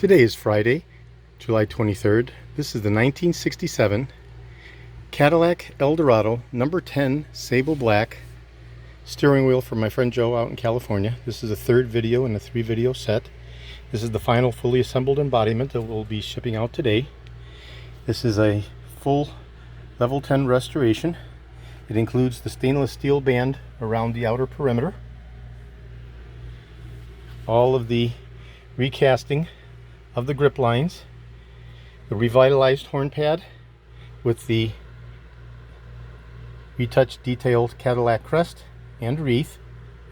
Today is Friday, July 23rd. This is the 1967 Cadillac Eldorado number 10 Sable Black steering wheel from my friend Joe out in California. This is the third video in a 3-video set. This is the final fully assembled embodiment that we'll be shipping out today. This is a full level 10 restoration. It includes the stainless steel band around the outer perimeter, all of the recasting of the grip lines, the revitalized HornPad with the retouched detailed Cadillac crest and wreath,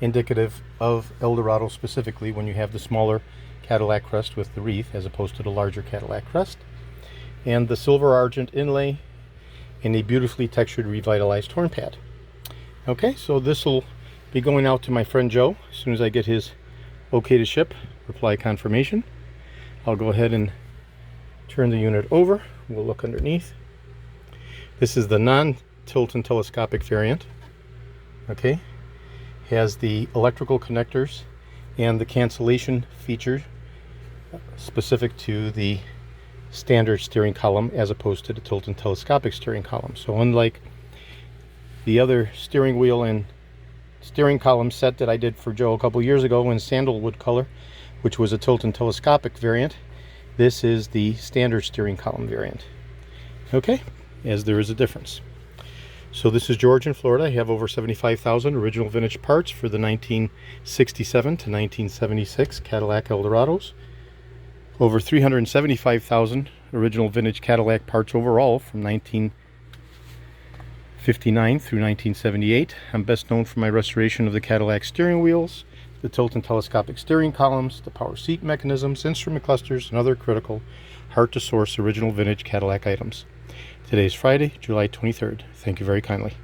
indicative of Eldorado specifically when you have the smaller Cadillac crest with the wreath as opposed to the larger Cadillac crest, and the silver argent inlay and a beautifully textured revitalized HornPad. Okay, so this will be going out to my friend Joe as soon as I get his okay to ship reply confirmation. I'll go ahead and turn the unit over. We'll look underneath. This is the non-tilt and telescopic variant. Okay, has the electrical connectors and the cancellation feature specific to the standard steering column as opposed to the tilt and telescopic steering column. So unlike the other steering wheel and steering column set that I did for Joe a couple years ago in sandalwood color, which was a tilt and telescopic variant, this is the standard steering column variant. Okay, as there is a difference. So this is George in Florida. I have over 75,000 original vintage parts for the 1967 to 1976 Cadillac Eldorados. Over 375,000 original vintage Cadillac parts overall from 1959 through 1978. I'm best known for my restoration of the Cadillac steering wheels, the tilt and telescopic steering columns, the power seat mechanisms, instrument clusters, and other critical, hard-to-source original vintage Cadillac items. Today is Friday, July 23rd. Thank you very kindly.